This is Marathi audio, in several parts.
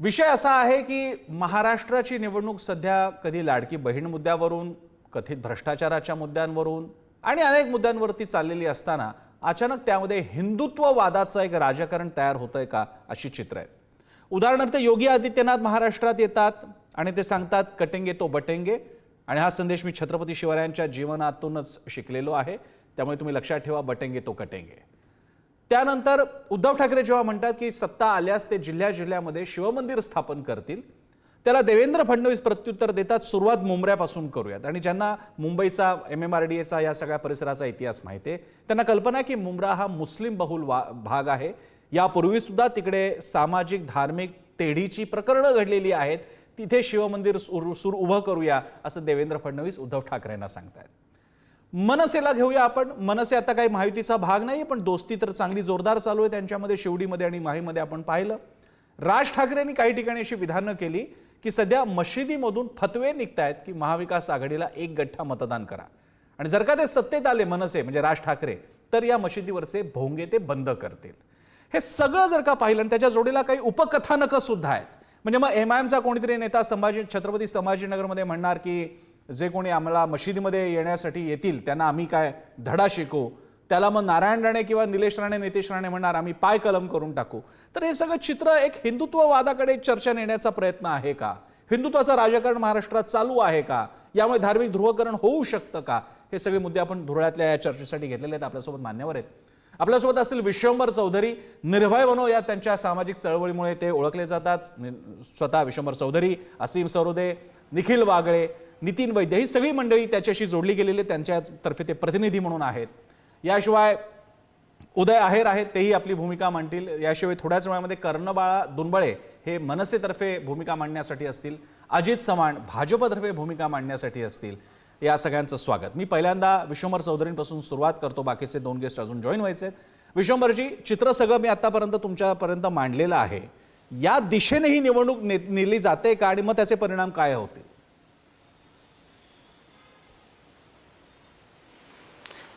विषय असा आहे की महाराष्ट्राची निवडणूक सध्या कधी लाडकी बहीण मुद्द्यावरून, कथित भ्रष्टाचाराच्या मुद्द्यांवरून आणि अनेक मुद्द्यांवरती चाललेली असताना अचानक त्यामध्ये हिंदुत्ववादाचं एक राजकारण तयार होतंय का अशी चित्र आहेत। उदाहरणार्थ योगी आदित्यनाथ महाराष्ट्रात येतात आणि ते सांगतात कटेंगे तो बटेंगे, आणि हा संदेश मी छत्रपती शिवरायांच्या जीवनातूनच शिकलेलो आहे, त्यामुळे तुम्ही लक्षात ठेवा बटेंगे तो कटेंगे। त्यानंतर उद्धव ठाकरे जेव्हा म्हणतात की सत्ता आल्यास ते जिल्ह्यामध्ये शिवमंदिर स्थापन करतील, त्याला देवेंद्र फडणवीस प्रत्युत्तर देतात सुरुवात मुंबऱ्यापासून करूयात। आणि ज्यांना मुंबईचा MMRDAचा या सगळ्या परिसराचा इतिहास माहिती आहे त्यांना कल्पना आहे की मुंब्रा हा मुस्लिम बहुल भाग आहे। यापूर्वी सुद्धा तिकडे सामाजिक धार्मिक तेढीची प्रकरणं घडलेली आहेत, तिथे शिवमंदिर उभं करूया असं देवेंद्र फडणवीस उद्धव ठाकरेंना सांगतायत। मनसेला घेऊया आपण। मनसे आता काही महायुतीचा भाग नाही, पण दोस्ती तर चांगली जोरदार चालू आहे त्यांच्यामध्ये, शिवडीमध्ये आणि माहीमध्ये आपण पाहिलं। राज ठाकरेंनी काही ठिकाणी अशी विधानं केली की सध्या मशिदीमधून फतवे निघतायत की महाविकास आघाडीला एक गठ्ठा मतदान करा, आणि जर का ते सत्तेत आले मनसे म्हणजे राज ठाकरे तर या मशिदीवरचे भोंगे ते बंद करतील। हे सगळं जर का पाहिलं आणि त्याच्या जोडीला काही उपकथानकं सुद्धा आहेत, म्हणजे मग MIMचा कोणीतरी नेता छत्रपती संभाजीनगरमध्ये म्हणणार की जे कोणी आम्हाला मशिदीमध्ये येण्यासाठी येतील त्यांना आम्ही काय धडा शिकवू, त्याला मग नारायण राणे किंवा निलेश राणे नितेश राणे म्हणणार आम्ही पाय कलम करून टाकू। तर हे सगळं चित्र एक हिंदुत्ववादाकडे चर्चा नेण्याचा प्रयत्न आहे का? हिंदुत्वाचं राजकारण महाराष्ट्रात चालू आहे का? यामुळे धार्मिक ध्रुवकरण होऊ शकतं का? हे सगळे मुद्दे आपण धुळ्यातल्या या चर्चेसाठी घेतलेले आहेत। आपल्यासोबत मान्यवर आहेत, आपल्यासोबत असतील विश्वंभर चौधरी, निर्भय बनो या त्यांच्या सामाजिक चळवळीमुळे ते ओळखले जातात। स्वतः विश्वंभर चौधरी, असीम सरोदे, निखिल वागळे, नितीन वैद्य ही सगळी मंडळी त्याच्याशी जोडली गेलेली, त्यांच्यातर्फे ते प्रतिनिधी म्हणून आहेत। याशिवाय उदय आहेर आहेत, तेही आपली भूमिका मांडतील। याशिवाय थोड्याच वेळामध्ये कर्णबाळा दुनबळे हे मनसेतर्फे भूमिका मांडण्यासाठी असतील, अजित चव्हाण भाजपतर्फे भूमिका मांडण्यासाठी असतील। या सगळ्यांचं स्वागत। मी पहिल्यांदा विश्वंभर चौधरींपासून सुरुवात करतो, बाकीचे दोन गेस्ट अजून जॉईन व्हायचे आहेत। विश्वंभरजी, चित्र सगळं मी आतापर्यंत तुमच्यापर्यंत मांडलेलं आहे, या दिशेने ही निवडणूक नेली जाते का आणि मग त्याचे परिणाम काय होतील?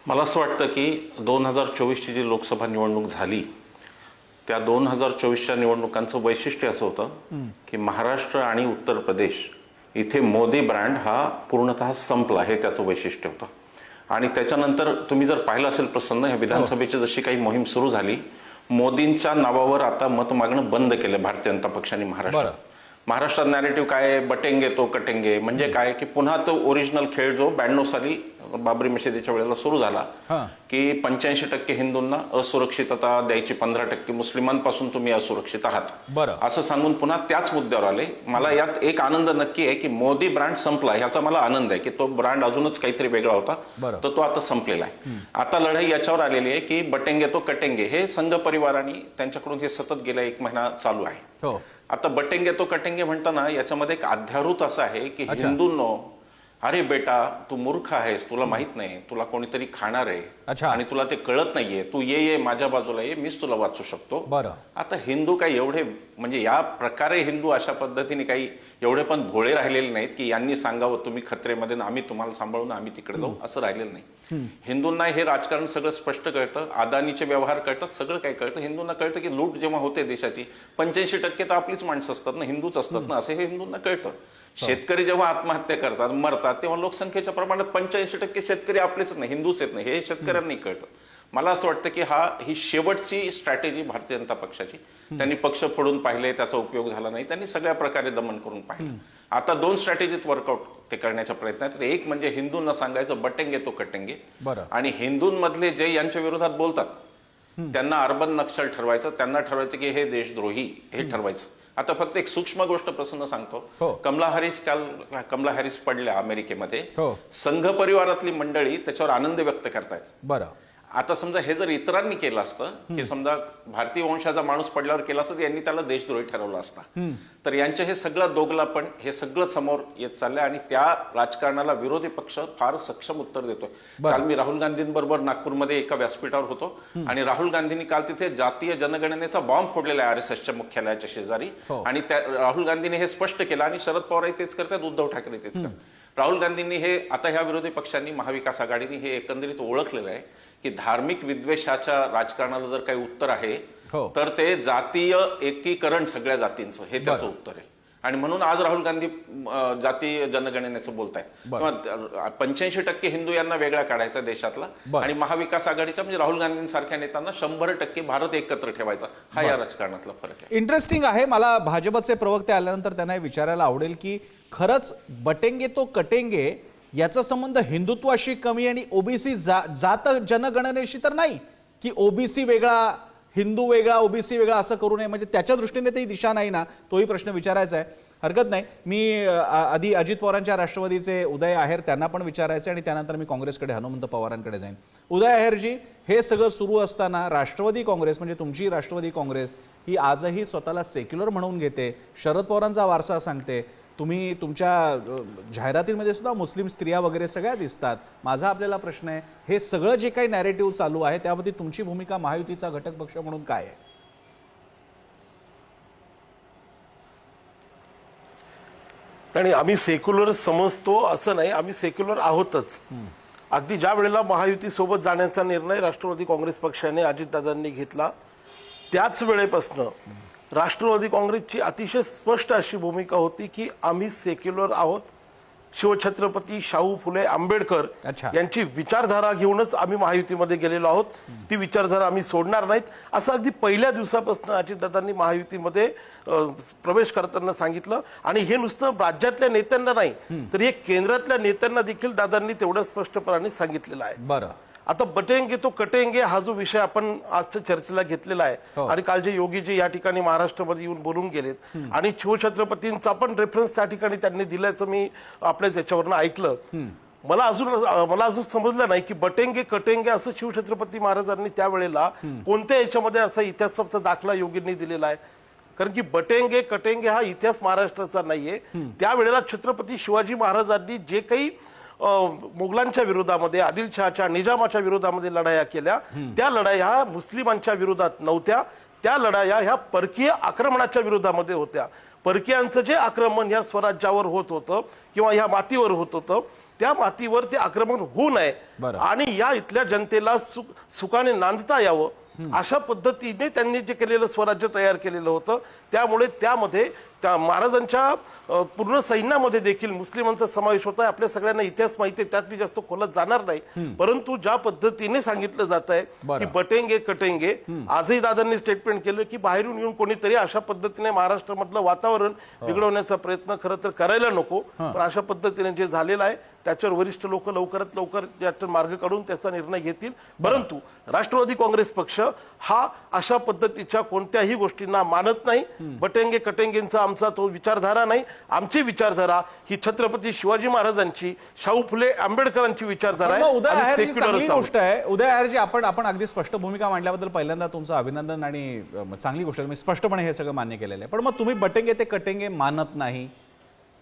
मला असं वाटतं की 2024ची जी लोकसभा निवडणूक झाली त्या 2024च्या निवडणुकांचं वैशिष्ट्य असं होतं की महाराष्ट्र आणि उत्तर प्रदेश इथे मोदी ब्रँड हा पूर्णतः संपला, हे त्याचं वैशिष्ट्य होतं। आणि त्याच्यानंतर तुम्ही जर पाहिलं असेल प्रसन्न, ह्या विधानसभेची जशी काही मोहीम सुरू झाली, मोदींच्या नावावर आता मत मागणं बंद केलं भारतीय जनता पक्षाने महाराष्ट्रात नॅरेटिव्ह काय आहे? बटेंगे तो कटेंगे, म्हणजे काय की पुन्हा तो ओरिजिनल खेळ जो 92 साली बाबरी मशिदीच्या वेळेला सुरू झाला की 85% हिंदूंना असुरक्षितता द्यायची, 15% मुस्लिमांपासून तुम्ही असुरक्षित आहात असं सांगून पुन्हा त्याच मुद्द्यावर आले। मला यात एक आनंद नक्की आहे की मोदी ब्रँड संपला, ह्याचा मला आनंद आहे की तो ब्रँड अजूनच काहीतरी वेगळा होता, तर तो आता संपलेला आहे। आता लढाई याच्यावर आलेली आहे की बटेंगे तो कटेंगे हे संघ परिवाराने त्यांच्याकडून हे सतत गेला 1 महिना चालू आहे। आता बटेंगे तो कटेंगे म्हणताना याच्यामध्ये एक अध्यारूत असं आहे की हिंदूंनो, अरे बेटा तू मूर्ख आहेस, तुला माहित नाही, तुला कोणीतरी खाणार आहे आणि तुला ते कळत नाहीये, तू ये माझ्या बाजूला ये, मीच तुला वाचू शकतो। आता हिंदू काही एवढे म्हणजे या प्रकारे हिंदू अशा पद्धतीने काही एवढे पण भोळे राहिलेले नाहीत की यांनी सांगावं तुम्ही खत्रेमध्ये आम्ही तुम्हाला सांभाळून आम्ही तिकडे जाऊ, असं राहिलेलं नाही। हिंदूंना हे राजकारण सगळं स्पष्ट कळतं, अदानीचे व्यवहार कळतात, सगळं काही कळतं। हिंदूंना कळतं की लूट जेव्हा होते देशाची 85% तर आपलीच माणसं असतात ना, हिंदूच असतात ना, असं हे हिंदूंना कळतं। शेतकरी जेव्हा आत्महत्या करतात मरतात तेव्हा लोकसंख्येच्या प्रमाणात 85% शेतकरी आपलेच नाही, हिंदूच येत नाही, हे शेतकऱ्यांनी कळतं। मला असं वाटतं की ही शेवटची स्ट्रॅटेजी भारतीय जनता पक्षाची, त्यांनी पक्ष फोडून पाहिले, त्याचा उपयोग झाला नाही, त्यांनी सगळ्या प्रकारे दमन करून पाहिलं। आता 2 स्ट्रॅटेजीत वर्कआउट ते करण्याच्या प्रयत्नात, एक म्हणजे हिंदूंना सांगायचं बटेंगे तो कटेंगे, आणि हिंदूंमधले जे यांच्या विरोधात बोलतात त्यांना अर्बन नक्सल ठरवायचं, त्यांना ठरवायचं की हे देशद्रोही, हे ठरवायचं। आता फक्त एक सूक्ष्म गोष्ट प्रसन्न सांगतो, कमला हॅरिस पडल्या अमेरिकेमध्ये, संघ परिवारातली मंडळी त्याच्यावर आनंद व्यक्त करतायत। आता समजा हे जर इतरांनी केलं असतं की समजा भारतीय वंशाचा माणूस पडल्यावर केला असतं, यांनी त्याला देशद्रोही ठरवला असता, तर यांचं हे सगळं दोघलापण हे सगळं समोर येत चाललंय आणि त्या राजकारणाला विरोधी पक्ष फार सक्षम उत्तर देतोय। काल मी राहुल गांधींबरोबर नागपूरमध्ये एका व्यासपीठावर होतो आणि राहुल गांधींनी काल तिथे जातीय जनगणनेचा बॉम्ब फोडलेला आहे RSSच्या मुख्यालयाच्या शेजारी, आणि त्या राहुल गांधींनी हे स्पष्ट केलं आणि शरद पवारही तेच करतात, उद्धव ठाकरे तेच करतात। राहुल गांधींनी हे आता ह्या विरोधी पक्षांनी महाविकास आघाडीने हे एकंदरीत ओळखलेलं आहे की धार्मिक विद्वेषाच्या राजकारणाला जर काही उत्तर आहे हो. तर ते जातीय एकीकरण सगळ्या जातींचं हे त्याचं उत्तर आहे. आणि म्हणून आज राहुल गांधी जातीय जनगणनेचं बोलतायत. किंवा 85% हिंदू यांना वेगळा काढायचा देशातला आणि महाविकास आघाडीच्या म्हणजे राहुल गांधींसारख्या नेत्यांना 100% भारत एकत्र ठेवायचा, हा या राजकारणातला फरक आहे. इंटरेस्टिंग आहे. मला भाजपचे प्रवक्ते आल्यानंतर त्यांना हे विचारायला आवडेल की खरंच बटेंगे तो कटेंगे याचा संबंध हिंदुत्वाशी कमी आणि ओबीसी जात जनगणनेशी तर नाही, की ओबीसी वेगळा हिंदू वेगळा ओबीसी वेगळा असं करू नये, म्हणजे त्याच्या दृष्टीने ती दिशा नाही ना, तोही प्रश्न विचारायचा आहे. हरकत नाही. मी आधी अजित पवारांच्या राष्ट्रवादीचे उदय आहेर त्यांना पण विचारायचे आणि त्यानंतर मी काँग्रेसकडे हनुमंत पवारांकडे जाईन. उदय आहेरजी, हे सगळं सुरू असताना राष्ट्रवादी काँग्रेस म्हणजे तुमची राष्ट्रवादी काँग्रेस ही आजही स्वतःला सेक्युलर म्हणून घेते, शरद पवारांचा वारसा सांगते. तुम्ही तुमच्या जाहिरातींमध्ये सुद्धा मुस्लिम स्त्रिया वगैरे सगळ्या दिसतात. माझा आपल्याला प्रश्न आहे, हे सगळं जे काही नॅरेटिव्ह चालू आहे त्यामध्ये तुमची भूमिका महायुतीचा घटक पक्ष म्हणून काय आहे? आणि आम्ही सेक्युलर समजतो असं नाही, आम्ही सेक्युलर आहोतच. अगदी ज्या वेळेला महायुती सोबत जाण्याचा निर्णय राष्ट्रवादी काँग्रेस पक्षाने अजितदादांनी घेतला त्याच वेळेपासून राष्ट्रवादी काँग्रेसची अतिशय स्पष्ट अशी भूमिका होती की आम्ही सेक्युलर आहोत. शिवछत्रपती शाहू फुले आंबेडकर यांची विचारधारा घेऊनच आम्ही महायुतीमध्ये गेलेलो आहोत. ती विचारधारा आम्ही सोडणार नाहीत असं अगदी पहिल्या दिवसापासून अजितदादांनी महायुतीमध्ये प्रवेश करताना सांगितलं. आणि हे नुसतं राज्यातल्या नेत्यांना नाही तर हे केंद्रातल्या नेत्यांना देखील दादांनी तेवढं स्पष्टपणे सांगितलेलं आहे. बरं, आता बटेंगे तो कटेंगे हा जो विषय आपण आजच्या चर्चेला घेतलेला आहे आणि काल जे योगीजी या ठिकाणी महाराष्ट्रामध्ये येऊन बोलून गेलेत आणि शिवछत्रपतींचा पण रेफरन्स त्या ठिकाणी त्यांनी दिल्याचं मी आपल्याच याच्यावरनं ऐकलं. मला अजून समजलं नाही की बटेंगे कटेंगे असं शिवछत्रपती महाराजांनी त्यावेळेला कोणत्या याच्यामध्ये असा इतिहासाचा दाखला योगींनी दिलेला आहे. कारण की बटेंगे कटेंगे हा इतिहास महाराष्ट्राचा नाहीये. त्यावेळेला छत्रपती शिवाजी महाराजांनी जे काही मुघलांच्या विरोधामध्ये आदिलशहाच्या निजामाच्या विरोधामध्ये लढाया केल्या त्या लढाया मुस्लिमांच्या विरोधात नव्हत्या. त्या लढाया ह्या परकीय आक्रमणाच्या विरोधामध्ये होत्या. परकीयांचं जे आक्रमण या स्वराज्यावर होत होतं किंवा ह्या मातीवर होत होतं त्या मातीवर ते आक्रमण होऊ नये आणि या इथल्या जनतेला सुखाने नांदता यावं अशा पद्धतीने त्यांनी जे केलेलं स्वराज्य तयार केलेलं होतं. त्यामुळे त्यामध्ये त्या महाराजांच्या पूर्ण सैन्यामध्ये देखील मुस्लिमांचा समावेश होता. आपल्या सगळ्यांना इतिहास माहिती आहे, त्यात मी जास्त खोलात जाणार नाही. परंतु ज्या पद्धतीने सांगितलं जात आहे की बटेंगे कटेंगे, आजही दादांनी स्टेटमेंट केलं की बाहेरून येऊन कोणीतरी अशा पद्धतीने महाराष्ट्रामधलं वातावरण बिघडवण्याचा प्रयत्न खरं तर करायला नको. पण अशा पद्धतीने जे झालेलं आहे त्याच्यावर वरिष्ठ लोक लवकरात लवकर यातून मार्ग काढून त्याचा निर्णय घेतील. परंतु राष्ट्रवादी काँग्रेस पक्ष हा अशा पद्धतीच्या कोणत्याही गोष्टींना मानत नाही. बटेंगे कटेंगेंचा आमचा तो विचारधारा नाही. आमची विचारधारा ही छत्रपती शिवाजी महाराजांची शाहू फुले आंबेडकरांची विचारधारा आहे. चांगली गोष्ट आहे. उदय आहेरजी, आपण अगदी स्पष्ट भूमिका मांडल्याबद्दल पहिल्यांदा तुमचं अभिनंदन आणि चांगली गोष्ट आहे. मी स्पष्टपणे हे सगळं मान्य केलेलं आहे. पण मग तुम्ही बटेंगे ते कटेंगे मानत नाही.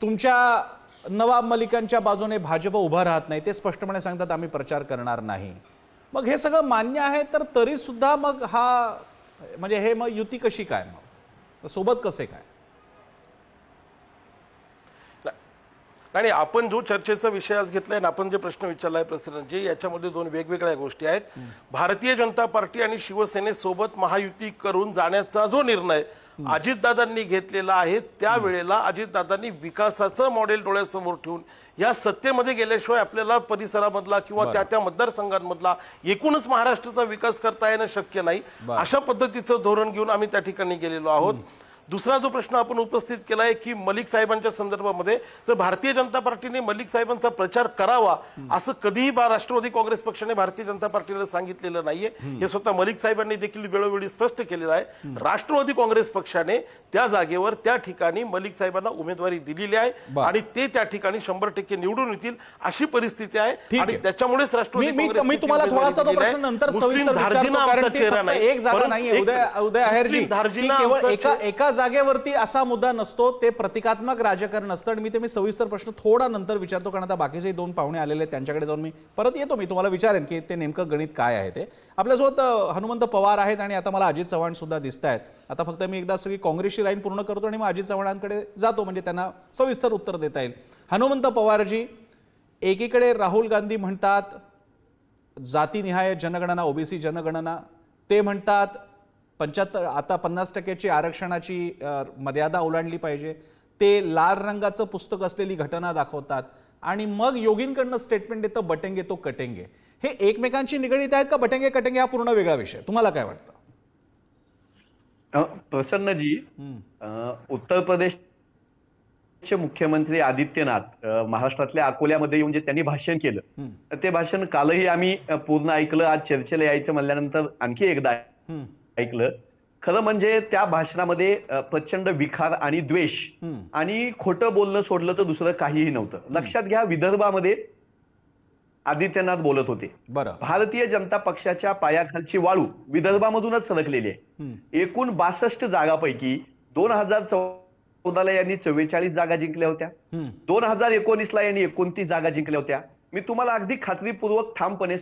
तुमच्या नवाब मलिकांच्या बाजूने भाजप उभं राहत नाही. ते स्पष्टपणे सांगतात आम्ही प्रचार करणार नाही. मग हे सगळं मान्य आहे तर तरी सुद्धा मग हा म्हणजे हे मग युती कशी काय, मग सोबत कसे काय? आणि आपण जो चर्चेचा विषय आज घेतलाय ना, आपण जे प्रश्न विचारलाय प्रसन्नजी, याच्यामध्ये दोन वेगवेगळ्या गोष्टी आहेत. भारतीय जनता पार्टी आणि शिवसेनेसोबत महायुती करून जाण्याचा जो निर्णय अजितदादांनी घेतलेला आहे त्यावेळेला अजितदादांनी विकासाचं मॉडेल डोळ्यासमोर ठेवून या सत्तेमध्ये गेल्याशिवाय आपल्याला परिसरामधला किंवा त्या मतदारसंघांमधला एकूणच महाराष्ट्राचा विकास करता येणं शक्य नाही. अशा पद्धतीचं धोरण घेऊन आम्ही त्या ठिकाणी गेलेलो आहोत. दुसरा जो प्रश्न आपण उपस्थित केला आहे की मलिक साहेबांच्या संदर्भामध्ये, तर भारतीय जनता पार्टीने मलिक साहेबांचा प्रचार करावा असं कधीही राष्ट्रवादी काँग्रेस पक्षाने भारतीय जनता पार्टीला सांगितलेलं नाहीये. हे स्वतः मलिक साहेबांनी देखील वेळोवेळी स्पष्ट केलेलं आहे. राष्ट्रवादी काँग्रेस पक्षाने त्या जागेवर त्या ठिकाणी मलिक साहेबांना उमेदवारी दिलेली आहे आणि ते त्या ठिकाणी 100% निवडून येतील अशी परिस्थिती आहे. आणि त्याच्यामुळेच राष्ट्रवादी मी तुम्हाला थोडासा तो प्रश्न नंतर सविस्तर विचारतो. चेहरा नाही, एक जागा नाहीये उदय आहेरजी, केवळ एका जागेवरती असा मुद्दा नसतो, ते प्रतिकात्मक राजकारण असतं. आणि मी सविस्तर प्रश्न थोडा नंतर विचारतो, कारण आता बाकीचे दोन पाहुणे आलेले आहेत त्यांच्याकडे जाऊन मी परत येतो. मी तुम्हाला विचारेन की ते नेमकं गणित काय आहे ते. आपल्यासोबत हनुमंत पवार आहेत आणि आता मला अजित चव्हाण सुद्धा दिसत आहेत. आता फक्त मी एकदा सगळी काँग्रेसची लाईन पूर्ण करतो आणि मग अजित चव्हाणांकडे जातो, म्हणजे त्यांना सविस्तर उत्तर देता येईल. हनुमंत पवारजी, एकीकडे राहुल गांधी म्हणतात जातीनिहाय जनगणना, ओबीसी जनगणना, ते म्हणतात 75 आता 50% आरक्षणाची मर्यादा ओलांडली पाहिजे, ते लाल रंगाचं पुस्तक असलेली घटना दाखवतात आणि मग योगींकडनं स्टेटमेंट येतं बटेंगे तो कटेंगे. हे एकमेकांशी निगडीत आहेत का बटेंगे कटेंगे हा पूर्ण वेगळा विषय? तुम्हाला काय वाटतं? प्रसन्नजी, उत्तर प्रदेशचे मुख्यमंत्री आदित्यनाथ महाराष्ट्रातल्या अकोल्यामध्ये येऊन जे त्यांनी भाषण केलं, ते भाषण कालही आम्ही पूर्ण ऐकलं. आज चर्चेला यायचं म्हणल्यानंतर आणखी एकदा ऐकलं. खरं म्हणजे त्या भाषणामध्ये प्रचंड विखार आणि द्वेष आणि खोटं बोलणं सोडलं तर दुसरं काहीही नव्हतं. लक्षात घ्या, विदर्भामध्ये आदित्यनाथ बोलत होते. भारतीय जनता पक्षाच्या पायाखालची वाळू विदर्भामधूनच सरकलेली आहे. एकूण 62 जागापैकी 2014ला यांनी 44 जागा जिंकल्या होत्या, 2019ला यांनी 29 जागा जिंकल्या होत्या. मी तुम्हाला अगदी खात्रीपूर्वक ठामपणे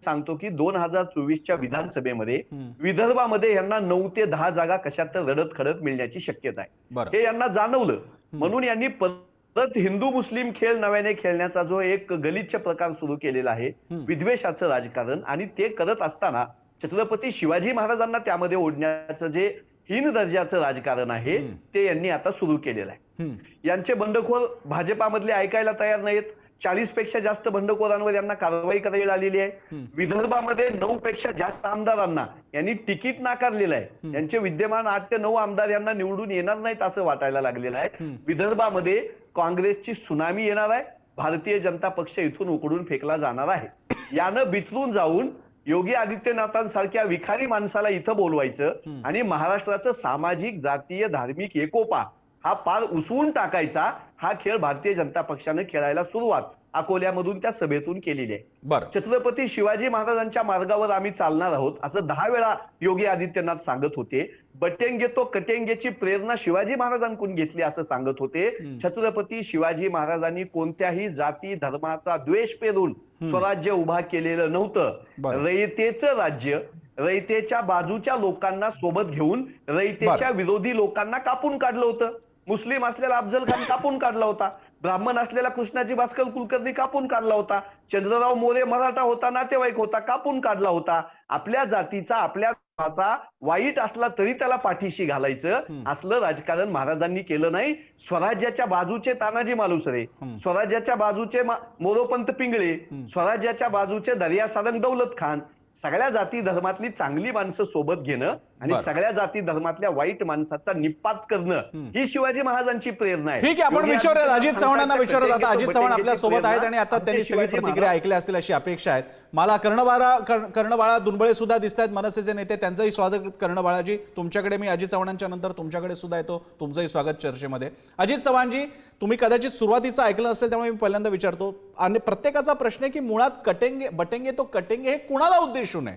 सांगतो की 2024च्या विधानसभेमध्ये विदर्भामध्ये यांना 9 ते 10 जागा कशात तर रडत खडत मिळण्याची शक्यता आहे. हे यांना जाणवलं म्हणून यांनी परत हिंदू मुस्लिम खेळ नव्याने खेळण्याचा जो एक गलिच्छ प्रकार सुरू केलेला आहे, विद्वेषाचं राजकारण, आणि ते करत असताना छत्रपती शिवाजी महाराजांना त्यामध्ये ओढण्याचं जे हीन दर्जाचं राजकारण आहे ते यांनी आता सुरू केलेलं आहे. यांचे बंडखोर भाजपामधले ऐकायला तयार नाहीत. 40 पेक्षा जास्त बंडखोरांवर यांना कारवाई करावी आलेली आहे. विदर्भामध्ये 9 पेक्षा जास्त आमदारांना यांनी तिकीट नाकारलेलं आहे. यांचे विद्यमान 8 ते 9 आमदार यांना निवडून येणार नाहीत असं वाटायला लागलेलं आहे. विदर्भामध्ये काँग्रेसची सुनामी येणार आहे. भारतीय जनता पक्ष इथून उकडून फेकला जाणार आहे. यानं बिचरून जाऊन योगी आदित्यनाथांसारख्या विखारी माणसाला इथं बोलवायचं आणि महाराष्ट्राचं सामाजिक, जातीय, धार्मिक एकोपा हा पार उसवून टाकायचा हा खेळ भारतीय जनता पक्षाने खेळायला सुरुवात अकोल्यामधून त्या सभेतून केलेली आहे. छत्रपती शिवाजी महाराजांच्या मार्गावर आम्ही चालणार आहोत असं 10 वेळा योगी आदित्यनाथ सांगत होते. बटेंगे तो कटेंगेची प्रेरणा शिवाजी महाराजांकडून घेतली असं सांगत होते. छत्रपती शिवाजी महाराजांनी कोणत्याही जाती धर्माचा द्वेष पेरून स्वराज्य उभा केलेलं नव्हतं. रयतेचं राज्य, रयतेच्या बाजूच्या लोकांना सोबत घेऊन रयतेच्या विरोधी लोकांना कापून काढलं होतं. मुस्लिम असलेला अफजल खान कापून काढला होता, ब्राह्मण असलेला कृष्णाजी भास्कर कुलकर्णी कापून काढला होता, चंद्रराव मोरे मराठा होता, नातेवाईक होता, कापून काढला होता. आपल्या जातीचा, आपल्या धर्माचा वाईट असला तरी त्याला पाठीशी घालायचं असलं राजकारण महाराजांनी केलं नाही. स्वराज्याच्या बाजूचे तानाजी मालुसरे, स्वराज्याच्या बाजूचे मोरोपंत पिंगळे, स्वराज्याच्या बाजूचे दर्या सारंग दौलत खान, सगळ्या जाती धर्मातली चांगली माणसं सोबत घेणं आणि सगळ्या जाती धर्मातल्या वाईट माणसाचा निपात करणं ही शिवाजी महाराजांची प्रेरणा आहे. ठीक आहे, आपण विचारूयात अजित चव्हाणांना विचारत. आता अजित चव्हाण आपल्या सोबत आहेत आणि आता त्यांनी सगळी प्रतिक्रिया ऐकल्या असतील अशी अपेक्षा आहे. मला कर्णबाळा दुर्बळे सुद्धा दिसत आहेत, मनसेचे नेते, त्यांचंही स्वागत. कर्णबाळाजी, तुमच्याकडे मी अजित चव्हाणांच्या नंतर तुमच्याकडे सुद्धा येतो. तुमचंही स्वागत चर्चेमध्ये. अजित चव्हाणजी, तुम्ही कदाचित सुरुवातीचं ऐकलं असेल त्यामुळे मी पहिल्यांदा विचारतो. आणि प्रत्येकाचा प्रश्न आहे की मुळात बटेंगे तो कटेंगे हे कुणाला उद्देशून आहे?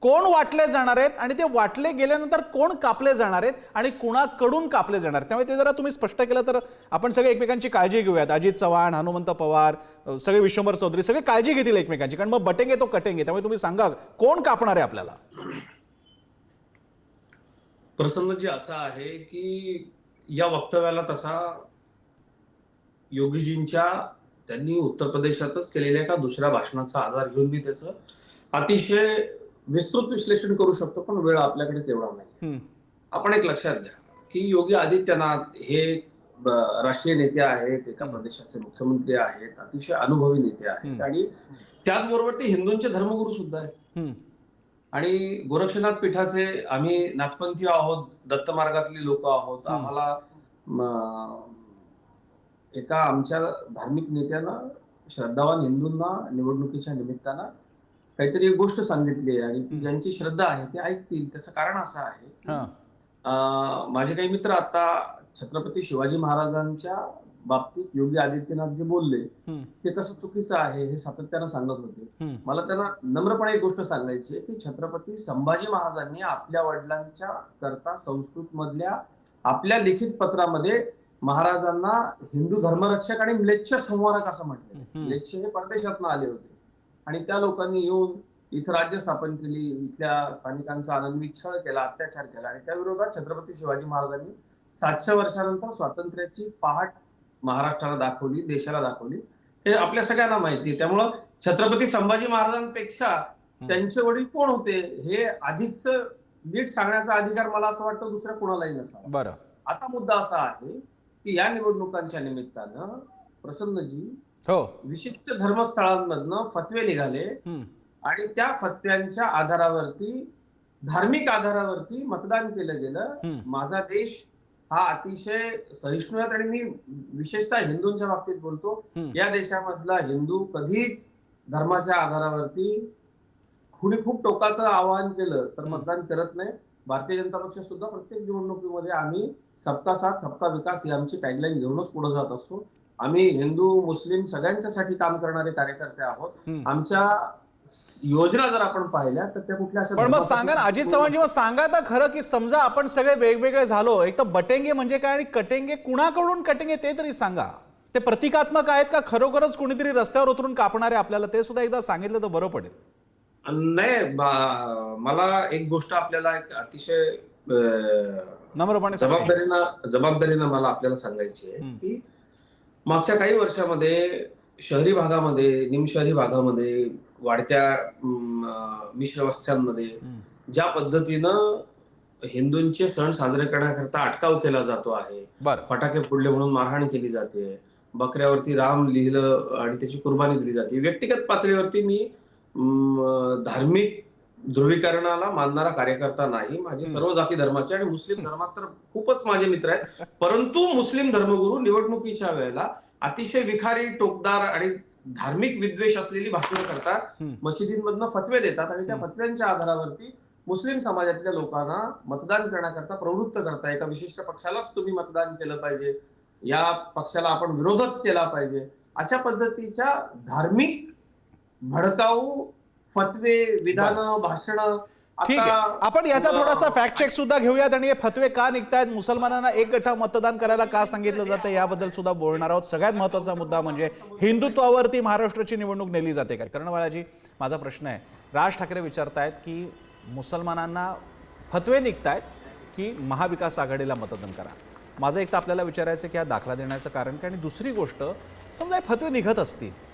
कोण वाटले जाणार आहेत आणि ते वाटले गेल्यानंतर कोण कापले जाणार आहेत आणि कुणाकडून कापले जाणार? त्यामुळे ते जरा तुम्ही स्पष्ट केलं तर आपण सगळे एकमेकांची काळजी घेऊयात. अजित चव्हाण, हनुमंत पवार, सगळे विश्वंभर चौधरी सगळे काळजी घेतील एकमेकांची, कारण मग बटेंगे तो कटेंगे. त्यामुळे तुम्ही सांगा कोण कापणार आहे आपल्याला? प्रसन्नजी, असं आहे की या वक्तव्याला तसा योगीजींच्या त्यांनी उत्तर प्रदेशातच केलेल्या एका दुसऱ्या भाषणाचा आधार घेऊन मी त्याचं अतिशय विस्तृत विश्लेषण करू शकतो, पण वेळ आपल्याकडे तेवढा नाही. आपण एक लक्षात घ्या की योगी आदित्यनाथ हे राष्ट्रीय नेते आहेत, एका प्रदेशाचे मुख्यमंत्री आहेत, अतिशय अनुभवी नेते आहेत आणि त्याचबरोबर ते हिंदूंचे धर्मगुरू सुद्धा आहेत. आणि गोरक्षनाथ पीठाचे आम्ही नाथपंथी आहोत, दत्त मार्गातली लोक आहोत. आम्हाला एका आमच्या धार्मिक नेत्यानं श्रद्धावान हिंदूंना निवडणुकीच्या निमित्तानं काहीतरी एक गोष्ट सांगितली आहे आणि ती ज्यांची श्रद्धा आहे ते ऐकतील. त्याचं कारण असं आहे, माझे काही मित्र आता छत्रपती शिवाजी महाराजांच्या बाबतीत योगी आदित्यनाथ जे बोलले ते कसं चुकीचं आहे हे सातत्यानं सांगत होते. मला त्यांना नम्रपणे एक गोष्ट सांगायची आहे की छत्रपती संभाजी महाराजांनी आपल्या वडिलांच्या करता संस्कृत मधल्या आपल्या लिखित पत्रामध्ये महाराजांना हिंदू धर्मरक्षक आणि म्लेच्छ संवारक असं म्हटलं. म्लेच्छ हे परदेशातून आले होते आणि त्या लोकांनी येऊन इथं राज्य स्थापन केली, इथल्या स्थानिकांचा आनंदी छळ केला, अत्याचार केला आणि त्या विरोधात छत्रपती शिवाजी महाराजांनी 700 वर्षानंतर स्वातंत्र्याची पहाट महाराष्ट्राला दाखवली, देशाला दाखवली. हे आपल्या सगळ्यांना माहिती आहे. त्यामुळं छत्रपती संभाजी महाराजांपेक्षा त्यांचे वडील कोण होते हे अधिकच नीट सांगण्याचा अधिकार मला असं वाटतं दुसऱ्या कोणालाही नसावा. बरं. आता मुद्दा असा आहे की या निवडणुकांच्या निमित्तानं प्रसन्नजी हो. विशिष्ट धर्मस्थळांमधनं फतवे निघाले हं. आणि त्या फतव्यांच्या आधारावरती धार्मिक आधारावरती मतदान केलं गेलं. माझा देश हा अतिशय सहिष्णू आहे आणि मी विशेषतः हिंदूंच्या बाबतीत बोलतो. या देशामधला हिंदू कधीच धर्माच्या आधारावरती कुणी खूप टोकाचं आवाहन केलं तर मतदान करत नाही. भारतीय जनता पक्ष सुद्धा प्रत्येक निवडणुकीमध्ये आम्ही सबका साथ सबका विकास ही आमची टॅगलाईन घेऊनच पुढे जात असतो. आम्ही हिंदू मुस्लिम सगळ्यांच्यासाठी काम करणारे कार्यकर्ते आहोत. आमच्या योजना जर आपण पाहिल्या तर त्या कुठल्या अशा पण मग सांगा ना अजित चव्हाणजी, मग सांगा तर खरं की समजा आपण सगळे वेगवेगळे झालो, एक तर बटेंगे म्हणजे काय आणि कटेंगे कुणाकडून कटेंगे ते तरी सांगा. ते प्रतिकात्मक आहेत का खरोखरच कोणीतरी रस्त्यावर उतरून कापणारे आपल्याला, ते सुद्धा एकदा सांगितलं तर बरं पडेल. नाही. मला एक गोष्ट आपल्याला एक अतिशय नम्रपणे जबाबदारीनं मला आपल्याला सांगायची आहे की मागच्या काही वर्षामध्ये शहरी भागामध्ये, निमशहरी भागामध्ये, वाढत्या मिश्र वस्त्यांमध्ये ज्या पद्धतीनं हिंदूंचे सण साजरे करण्याकरता अटकाव केला जातो आहे, फटाके फोडले म्हणून मारहाण केली जाते, बकऱ्यावरती राम लिहिलं आणि त्याची कुर्बानी दिली जाते. व्यक्तिगत पातळीवरती मी धार्मिक ध्रुवीकरणाला मानणारा कार्यकर्ता नाही. माझे सर्व जाती धर्माचे आणि मुस्लिम धर्मात तर खूपच माझे मित्र आहेत. परंतु मुस्लिम धर्मगुरू निवडणुकीच्या वेळेला अतिशय विखारी, टोकदार आणि धार्मिक विद्वेष असलेली भाषणं करतात, मशिदींमधनं फतवे देतात आणि त्या फतव्यांच्या आधारावरती मुस्लिम समाजातल्या लोकांना मतदान करण्याकरता प्रवृत्त करता. एका विशिष्ट पक्षालाच तुम्ही मतदान केलं पाहिजे, या पक्षाला आपण विरोधच केला पाहिजे, अशा पद्धतीच्या धार्मिक भडकाऊ फतवे, विधानं, भाषणं. ठीक आहे, आपण याचा थोडासा फॅक्ट चेक सुद्धा घेऊयात आणि हे फतवे का निघतायत, मुसलमानांना एक गठ्ठा मतदान करायला का सांगितलं जातं याबद्दल सुद्धा बोलणार आहोत. सगळ्यात महत्त्वाचा मुद्दा म्हणजे हिंदुत्वावरती महाराष्ट्राची निवडणूक नेली जाते का. कारण बाळाजी, माझा प्रश्न आहे, राज ठाकरे विचारतायत की मुसलमानांना फतवे निघतायत की महाविकास आघाडीला मतदान करा. माझं एक तर आपल्याला विचारायचं की हा दाखला देण्याचं कारण काय, आणि दुसरी गोष्ट, समजा हे फतवे निघत असतील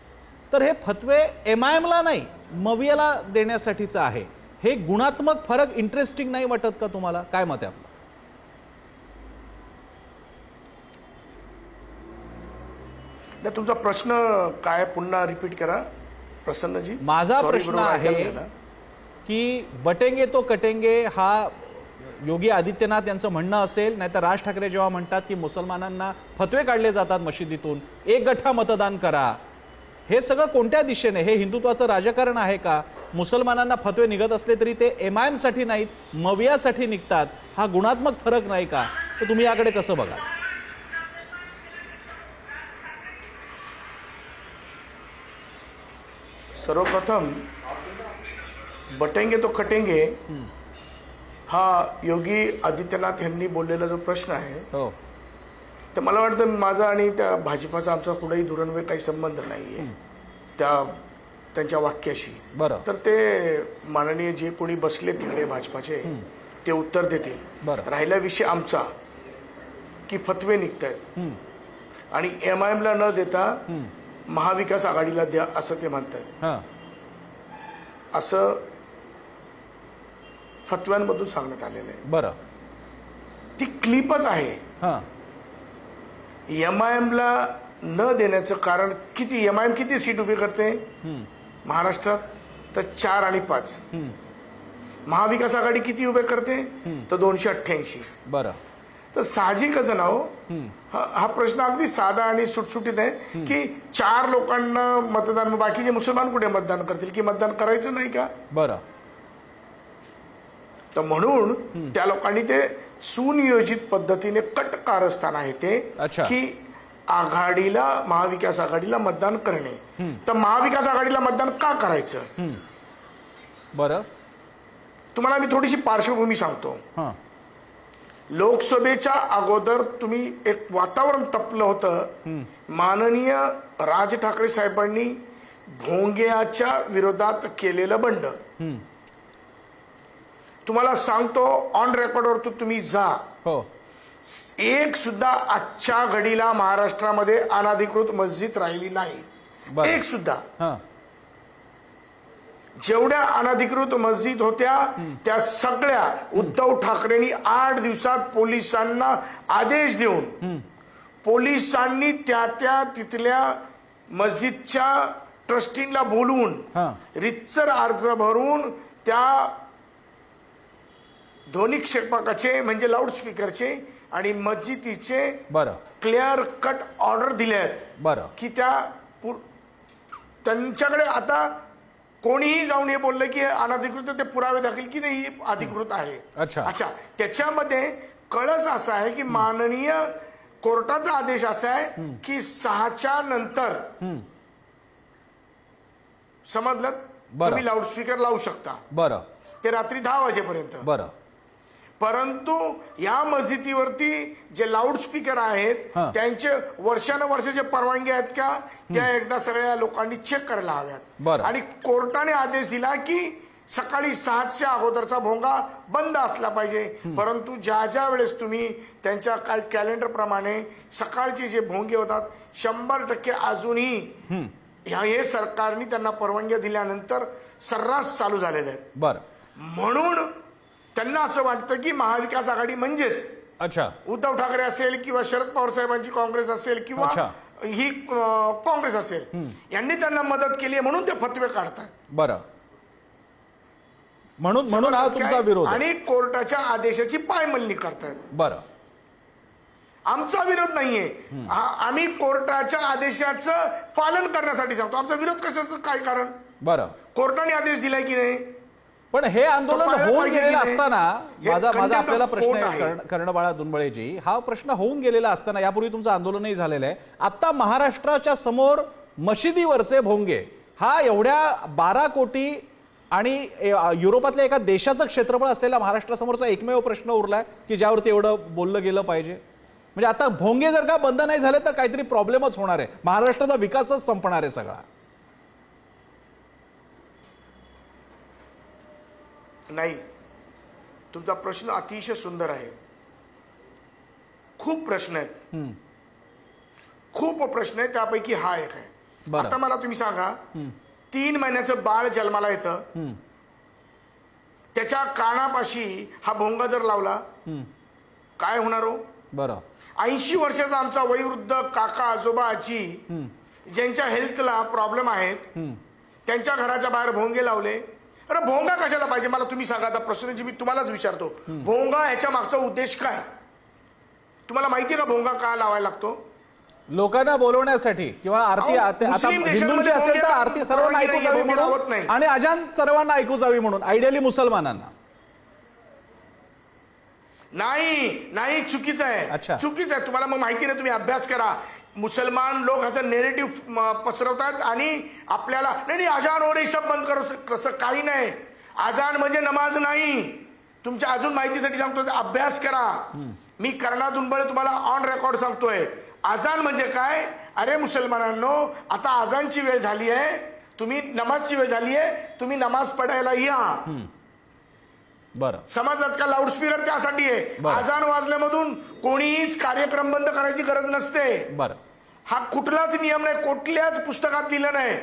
तर हे फतवे MIMला नाही मवियाला देण्यासाठीचं आहे. हे गुणात्मक फरक इंटरेस्टिंग नाही वाटत का तुम्हाला? काय मत आहे आपलं? नाही, तुमचा प्रश्न काय पुन्हा रिपीट करा प्रसन्नजी. माझा प्रश्न आहे की बटेंगे तो कटेंगे हा योगी आदित्यनाथ यांचं म्हणणं असेल, नाहीतर राज ठाकरे जेव्हा म्हणतात की मुसलमानांना फतवे काढले जातात मशिदीतून, एक गठ्ठा मतदान करा, हे सगळं कोणत्या दिशेने? हे हिंदुत्वाचं राजकारण आहे का? मुसलमानांना फतवे निघत असले तरी ते MIM साठी नाहीत, मवियासाठी निघतात, हा गुणात्मक फरक नाही का? तर तुम्ही याकडे कसं बघा? सर्वप्रथम बटेंगे तो कटेंगे हा योगी आदित्यनाथ यांनी बोललेला जो प्रश्न आहे, हो, तर मला वाटतं माझा आणि त्या भाजपाचा आमचा कुठेही दुरन्वय काही संबंध नाहीये त्यांच्या वाक्याशी. बरं. तर ते माननीय जे कोणी बसले तिकडे भाजपाचे ते उत्तर देतील. बरं. राहिला विषय आमचा की फतवे निघतायत आणि MIMला न देता महाविकास आघाडीला द्या असं ते म्हणतात. असं फतव्यांमधून सांगण्यात आलेलं आहे. बरं. ती क्लिपच आहे. MIMला न देण्याचं कारण किती? MIM किती सीट उभी करते महाराष्ट्रात? तर 4 आणि 5. महाविकास आघाडी किती उभे करते? तर 288. बरं. तर साहजिकच ना हो, हा प्रश्न अगदी साधा आणि सुटसुटीत आहे की 4 लोकांना मतदान, बाकीचे मुसलमान कुठे मतदान करतील की मतदान करायचं नाही का? बरं. तर म्हणून त्या लोकांनी ते सुनियोजित पद्धतीने कट कारस्थान आहे ते की आघाडीला, महाविकास आघाडीला मतदान करणे. तर महाविकास आघाडीला मतदान का करायचं? बरं. तुम्हाला मी थोडीशी पार्श्वभूमी सांगतो. लोकसभेच्या अगोदर तुम्ही एक वातावरण तपलं होतं. माननीय राज ठाकरे साहेबांनी भोंग्याच्या विरोधात केलेलं बंड. तुम्हाला सांगतो ऑन रेकॉर्डवर तुम्ही जा, एक सुद्धा आजच्या घडीला महाराष्ट्रामध्ये अनधिकृत मस्जिद राहिली नाही, एक सुद्धा. जेवढ्या अनधिकृत मस्जिद होत्या त्या सगळ्या उद्धव ठाकरेंनी 8 दिवसात पोलिसांना आदेश देऊन पोलिसांनी त्या तिथल्या मस्जिदच्या ट्रस्टींना बोलवून रितसर अर्ज भरून त्या ध्वनी क्षेपकाचे म्हणजे लाऊडस्पीकरचे आणि मस्जिदीचे क्लिअर कट ऑर्डर दिले आहेत की त्यांच्याकडे आता कोणीही जाऊन हे बोललं की अनधिकृत ते पुरावे दाखल की नाही अधिकृत आहे. अच्छा त्याच्यामध्ये कळस असा आहे की माननीय कोर्टाचा आदेश असा आहे की 6च्या नंतर समजलं तुम्ही लाऊडस्पीकर लावू शकता ते रात्री 10 वाजेपर्यंत. परंतु या मस्जिदीवरती जे लाऊडस्पीकर आहेत त्यांचे वर्षानुवर्षाचे परवानगी आहेत का त्या एकदा सगळ्या लोकांनी चेक करायला हव्यात. आणि कोर्टाने आदेश दिला की सकाळी 6च्या अगोदरचा भोंगा बंद असला पाहिजे. परंतु ज्या वेळेस तुम्ही त्यांच्या कॅलेंडर प्रमाणे सकाळचे जे भोंगे होतात 100% अजूनही हे सरकारने त्यांना परवानगी दिल्यानंतर सर्रास चालू झालेले आहेत. म्हणून त्यांना असं वाटतं की महाविकास आघाडी म्हणजेच उद्धव ठाकरे असेल किंवा शरद पवार साहेबांची काँग्रेस असेल किंवा ही काँग्रेस असेल यांनी त्यांना मदत केली म्हणून ते फतवे काढतात. म्हणून हा तुमचा विरोध आणि कोर्टाच्या आदेशाची पायमल्ली करतात. आमचा विरोध नाहीये. आम्ही कोर्टाच्या आदेशाचं पालन करण्यासाठी सांगतो. आमचा विरोध कशाचं काय कारण कोर्टाने आदेश दिलाय की नाही. पण हे आंदोलन होऊन गेलेलं असताना माझा आपल्याला प्रश्न आहे कर्णबाळा दुनबळेजी, हा प्रश्न होऊन गेलेला असताना यापूर्वी तुमचं आंदोलनही झालेलं आहे. आता महाराष्ट्राच्या समोर मशिदीवरचे भोंगे हा एवढ्या 12 कोटी आणि युरोपातल्या एका देशाचं क्षेत्रफळ असलेल्या महाराष्ट्रासमोरचा एकमेव प्रश्न उरलाय की ज्यावरती एवढं बोललं गेलं पाहिजे. म्हणजे आता भोंगे जर का बंद नाही झाले तर काहीतरी प्रॉब्लेमच होणार आहे. महाराष्ट्राचा विकासच संपणार आहे सगळा. नाही, तुमचा प्रश्न अतिशय सुंदर आहे. खूप प्रश्न आहेत, खूप प्रश्न आहेत. त्यापैकी हा एक आहे. आता मला तुम्ही सांगा 3 महिन्याचं बाळ जन्माला येतं त्याच्या कानापाशी हा भोंगा जर लावला काय होणार हो. 80 वर्षाचा आमचा वयोवृद्ध काका आजोबा आजी ज्यांच्या हेल्थला प्रॉब्लेम आहेत त्यांच्या घराच्या बाहेर भोंगे लावले. अरे भोंगा कशाला पाहिजे मला तुम्ही सांगा. आता प्रश्न जी मी तुम्हालाच विचारतो, भोंगा ह्याच्या मागचा उद्देश काय तुम्हाला माहिती का. भोंगा का लावायला लागतो. लोकांना बोलवण्यासाठी किंवा आरती. आता हिंदूंची असेल तर आरती सर्वांना ऐकू जावी म्हणून आणि अजान सर्वांना ऐकू जावी म्हणून. आयडियली मुसलमानांना नाही चुकीचं आहे. चुकीचं आहे. तुम्हाला मग माहिती नाही, तुम्ही अभ्यास करा. मुसलमान लोक ह्याचा नेरेटिव्ह पसरवतात आणि आपल्याला नाही अजान हो रही सब बंद करो. कसं काही नाही. अजान म्हणजे नमाज नाही. तुमच्या अजून माहितीसाठी सांगतो अभ्यास करा. मी कर्णा दुनबळे तुम्हाला ऑन रेकॉर्ड सांगतोय. अजान म्हणजे काय. अरे मुसलमानांनो आता अजानची वेळ झाली आहे, तुम्ही नमाजची वेळ झाली आहे, तुम्ही नमाज पडायला या. समजलात का. लाऊडस्पीकर त्यासाठी आहे. अजान वाजल्यामधून कोणीच कार्यक्रम बंद करायची गरज नसते. हा कुठलाच नियम नाही, कुठल्याच पुस्तकात लिहिलं नाही,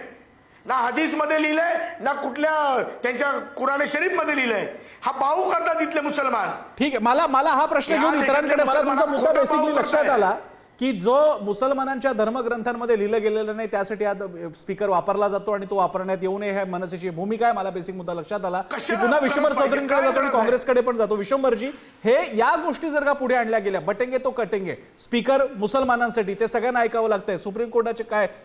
ना हदीस मध्ये लिहिलंय ना कुठल्या त्यांच्या कुराण शरीफ मध्ये लिहिलंय. हा बाऊ करतात इथले मुसलमान. ठीक आहे. मला हा प्रश्न घेऊन इतरांकडे मला तुमचा मुद्दा बेसिकली लक्षात आला की जो मुसलमानांच्या धर्मग्रंथांमध्ये लिहिलं गेलेलं नाही त्यासाठी आता स्पीकर वापरला जातो आणि तो वापरण्यात येऊ नये हे मनसेची भूमिका आहे. मला बेसिक मुद्दा लक्षात आला की पुन्हा विश्वंभर चौधरींकडे जातो आणि काँग्रेसकडे पण जातो. विश्वंभरजी, हे या गोष्टी जर का पुढे आणल्या गेल्या, बटेंगे तो कटेंगे, स्पीकर मुसलमानांसाठी ते सगळ्यांना ऐकावं लागतंय, सुप्रीम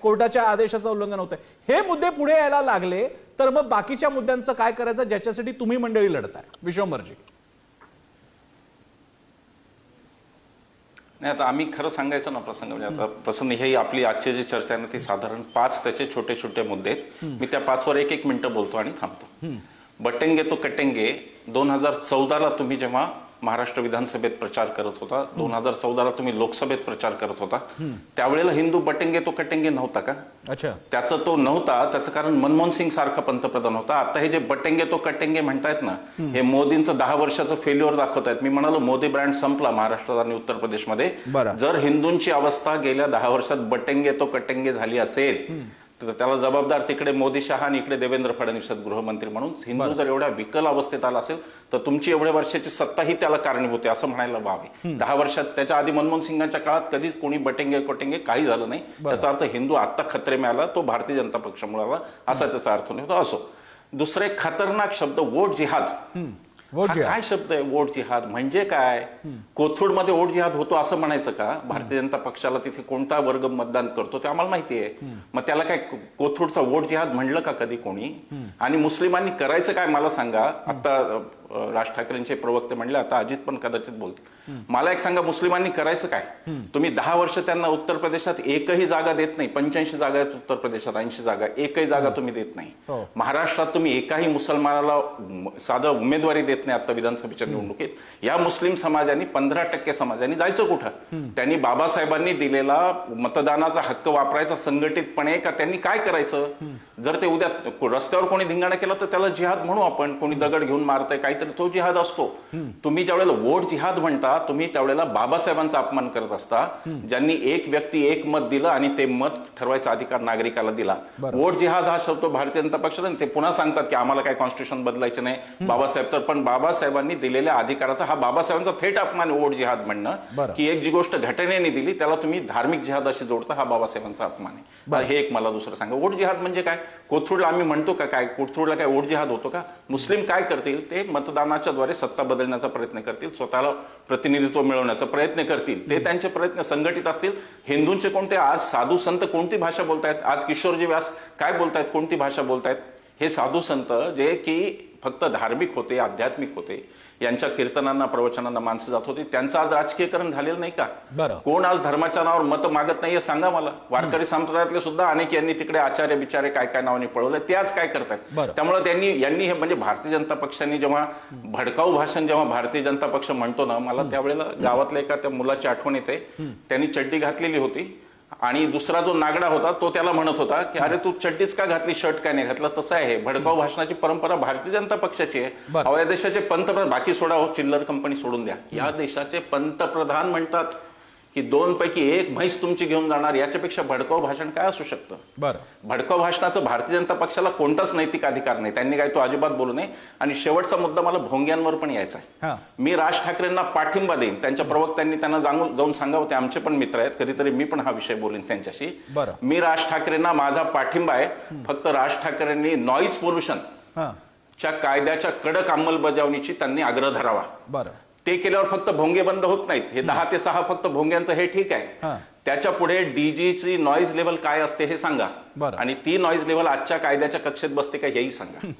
कोर्टाच्या आदेशाचं उल्लंघन होतंय, हे मुद्दे पुढे यायला लागले तर मग बाकीच्या मुद्द्यांचं काय करायचं ज्याच्यासाठी तुम्ही मंडळी लढताय. विश्वंभरजी. नाही, आता आम्ही खरं सांगायचं ना प्रसंग म्हणजे आता प्रसंग हे आपली आजची जी चर्चा आहे ना ती साधारण 5 त्याचे छोटे छोटे मुद्दे आहेत. मी त्या 5वर 1-1 मिनिटं बोलतो आणि थांबतो. बटेंगे तो कटेंगे 2014ला तुम्ही जेव्हा महाराष्ट्र विधानसभेत प्रचार करत होता, 2014ला तुम्ही लोकसभेत प्रचार करत होता, त्यावेळेला हिंदू बटेंगे तो कटेंगे नव्हता का. त्याचं तो नव्हता त्याचं कारण मनमोहन सिंग सारखा पंतप्रधान होता. आता हे जे बटेंगे तो कटेंगे म्हणतायत ना हे मोदींचं 10 वर्षाचं फेल्युअर दाखवतायत. मी म्हणालो मोदी ब्रँड संपला महाराष्ट्रात आणि उत्तर प्रदेशमध्ये. जर हिंदूंची अवस्था गेल्या 10 वर्षात बटेंगे तो कटेंगे झाली असेल तर त्याला जबाबदार तिकडे मोदी शहा आणि इकडे देवेंद्र फडणवीस आहेत गृहमंत्री म्हणून. हिंदू जर एवढ्या विकल अवस्थेत आला असेल तर तुमची एवढ्या वर्षाची सत्ताही त्याला कारणीभूत आहे असं म्हणायला वावे. 10 वर्षात त्याच्या आधी मनमोहन सिंगांच्या काळात कधीच कोणी बटेंगे कोटेंगे काही झालं नाही. त्याचा अर्थ हिंदू आत्ता खतरे में आला तो भारतीय जनता पक्षामुळे आला असा त्याचा अर्थ नाही होता. असो, दुसरे खतरनाक शब्द वोट जिहाद. हा काय शब्द आहे वोट जिहाद म्हणजे काय? कोथरूडमध्ये वोट जिहाद होतो असं म्हणायचं का? भारतीय जनता पक्षाला तिथे कोणता वर्ग मतदान करतो ते आम्हाला माहिती आहे. मग त्याला काय कोथरूडचा वोट जिहाद म्हणलं का कधी कोणी? आणि मुस्लिमांनी करायचं काय मला सांगा. आता राज ठाकरेंचे प्रवक्ते म्हणले, आता अजित पण कदाचित बोलतील. मला एक सांगा, मुस्लिमांनी करायचं काय? तुम्ही 10 वर्ष त्यांना उत्तर प्रदेशात एकही जागा देत नाही. 85 जागा आहेत उत्तर प्रदेशात, 80 जागा, एकही जागा तुम्ही देत नाही. महाराष्ट्रात तुम्ही एकाही मुसलमानाला साधं उमेदवारी देत नाही आता विधानसभेच्या निवडणुकीत. या मुस्लिम समाजाने 15% समाजाने जायचं कुठं? त्यांनी बाबासाहेबांनी दिलेला मतदानाचा हक्क वापरायचा संघटितपणे का त्यांनी काय करायचं? जर ते उद्या रस्त्यावर कोणी धिंगाणा केला तर त्याला जिहाद म्हणू आपण. कोणी दगड घेऊन मारतंय काहीतरी, तो जिहाद असतो. तुम्ही ज्यावेळेला वोट जिहाद म्हणता तुम्ही त्यावेळेला बाबासाहेबांचा अपमान करत असता, ज्यांनी एक व्यक्ती एक मत दिलं आणि ते मत ठरवायचा अधिकार नागरिकाला दिला. वोट जिहाद हा शब्द भारतीय जनता पक्षाला ते पुन्हा सांगतात की आम्हाला काय कॉन्स्टिट्यूशन बदलायचं नाही बाबासाहेब तर, पण बाबासाहेबांनी दिलेल्या अधिकाराचा हा बाबासाहेबांचा थेट अपमान वोट जिहाद म्हणणं की एक जी गोष्ट घटनेने दिली त्याला तुम्ही धार्मिक जिहादाशी जोडता, हा बाबासाहेबांचा अपमान आहे. हे एक मला दुसरं सांगा. वोट जिहाद म्हणजे काय? कोथरूडला आम्ही म्हणतो का काय? कोथरूडला काय वोट जिहाद होतो का? मुस्लिम काय करतील? ते मतदानाच्या द्वारे सत्ता बदलण्याचा प्रयत्न करतील, स्वतःला प्रतिनिधित्व मिळवण्याचा प्रयत्न करतील. ते त्यांचे प्रयत्न संघटित असतील. हिंदूंचे कोणते आज साधू संत कोणती भाषा बोलतायत? आज किशोरजी व्यास काय बोलतायत? कोणती भाषा बोलतायत? हे साधू संत जे की फक्त धार्मिक होते, आध्यात्मिक होते, यांच्या कीर्तनांना प्रवचनांना माणसं जात होती, त्यांचं आज राजकीयकरण झालेलं नाही का? कोण आज धर्माच्या नावावर मत मागत नाहीये सांगा मला. वारकरी संप्रदायातले सुद्धा अनेक यांनी तिकडे आचार्य बिचारे काय काय नावाने पळवले, ते आज काय करतायत? त्यामुळे यांनी हे म्हणजे भारतीय जनता पक्षाने जेव्हा भडकाऊ भाषण जेव्हा भारतीय जनता पक्ष म्हणतो ना, मला त्यावेळेला गावातल्या एका त्या मुलाची आठवण येते. त्यांनी चड्डी घातलेली होती आणि दुसरा जो नागडा होता तो त्याला म्हणत होता की अरे तू चड्डीच का घातली, शर्ट काय नाही घातला? तसं आहे भडकाऊ भाषणाची परंपरा भारतीय जनता पक्षाची आहे. अहो, या देशाचे पंतप्रधान, बाकी सोडा हो, चिल्लर कंपनी सोडून द्या, या देशाचे पंतप्रधान म्हणतात की 2 पैकी 1 म्हैस तुमची घेऊन जाणार. याच्यापेक्षा भडकाऊ भाषण काय असू शकतं? भडकाऊ भाषणाचं भारतीय जनता पक्षाला कोणताच नैतिक अधिकार नाही. त्यांनी काय तो अजिबात बोलू नये. आणि शेवटचा मुद्दा मला भोंग्यांवर पण यायचा आहे. मी राज ठाकरेंना पाठिंबा देईन. त्यांच्या प्रवक्त्यांनी त्यांना जाऊन सांगावं, ते आमचे पण मित्र आहेत, कधीतरी मी पण हा विषय बोलेन त्यांच्याशी. मी राज ठाकरेंना माझा पाठिंबा आहे. फक्त राज ठाकरेंनी नॉईज पोल्युशन च्या कायद्याच्या कडक अंमलबजावणीची त्यांनी आग्रह धरावा. ते केल्यावर फक्त भोंगे बंद होत नाहीत. हे 10 ते 6 फक्त भोंग्यांचं हे ठीक आहे. त्याच्या पुढे डीजीची नॉईज लेवल काय असते हे सांगा, आणि ती नॉईज लेवल आजच्या कायद्याच्या कक्षेत बसते का हेही सांगा.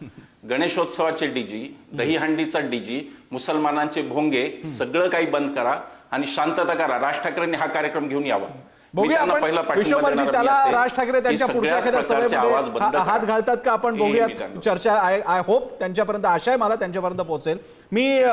गणेशोत्सवाचे डीजी, दहीहंडीचा डीजी, मुसलमानांचे भोंगे सगळं काही बंद करा आणि शांतता करा. राज ठाकरेंनी हा कार्यक्रम घेऊन यावा. विश्वभरची त्याला राज ठाकरे त्यांच्या पुढच्या एखाद्या सभेमध्ये हात घालतात का आपण बघूया. चर्चा आय होप त्यांच्यापर्यंत, आशा आहे मला त्यांच्यापर्यंत पोहोचेल. मी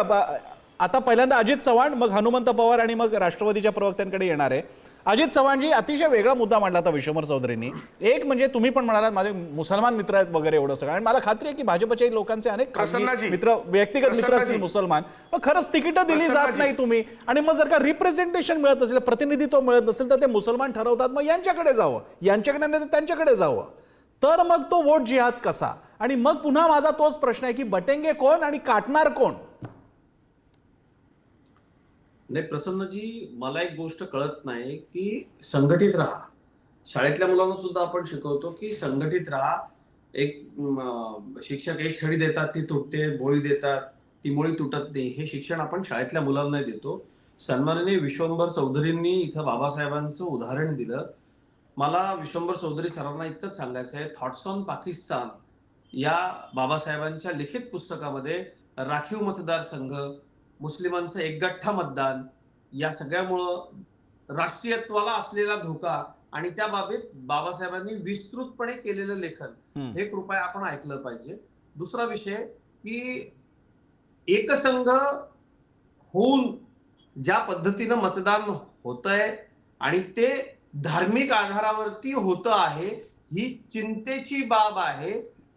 आता पहिल्यांदा अजित चव्हाण, मग हनुमंत पवार आणि मग राष्ट्रवादीच्या प्रवक्त्यांकडे येणार आहे. अजित चव्हाणजी, अतिशय वेगळा मुद्दा मांडला होता विश्वंभर चौधरींनी. एक म्हणजे तुम्ही पण म्हणालात माझे मुसलमान मित्र आहेत वगैरे एवढं सगळं, आणि मला खात्री आहे की भाजपच्या लोकांचे अनेक मित्र, व्यक्तिगत मित्र असतील मुसलमान, मग खरंच तिकीटं दिली जात नाही तुम्ही, आणि मग जर का रिप्रेझेंटेशन मिळत नसेल, प्रतिनिधित्व मिळत नसेल तर ते मुसलमान ठरवतात मग यांच्याकडे जावं, यांच्याकडे नाही तर त्यांच्याकडे जावं. तर मग तो वोट जिहाद कसा? आणि मग पुन्हा माझा तोच प्रश्न आहे की बटेंगे कोण आणि काटणार कोण? नाही प्रसन्नजी, मला एक गोष्ट कळत नाही की संघटित राहा. शाळेतल्या मुलांना सुद्धा आपण शिकवतो की संघटित राहा. एक शिक्षक एक छडी देतात, ती तुटते, बोळी देतात, ती बोळी तुटत नाही. हे शिक्षण आपण शाळेतल्या मुलांना देतो. सन्माननीय विश्वंभर चौधरींनी इथं बाबासाहेबांचं उदाहरण दिलं. मला विश्वंभर चौधरी सरांना इतकंच सांगायचं आहे, थॉट्स ऑन पाकिस्तान या बाबासाहेबांच्या लिखित पुस्तकामध्ये राखीव मतदारसंघ, मुस्लिमांचं एकगठ्ठा मतदान, या सगळ्यामुळं राष्ट्रीयत्वाला असलेला धोका आणि त्या बाबतीत बाबासाहेबांनी विस्तृतपणे केलेलं लेखन हे कृपया आपण ऐकलं पाहिजे. दुसरा विषय की एकसंघ होऊन ज्या पद्धतीनं मतदान होतंय आणि ते धार्मिक आधारावरती होतं आहे, ही चिंतेची बाब आहे.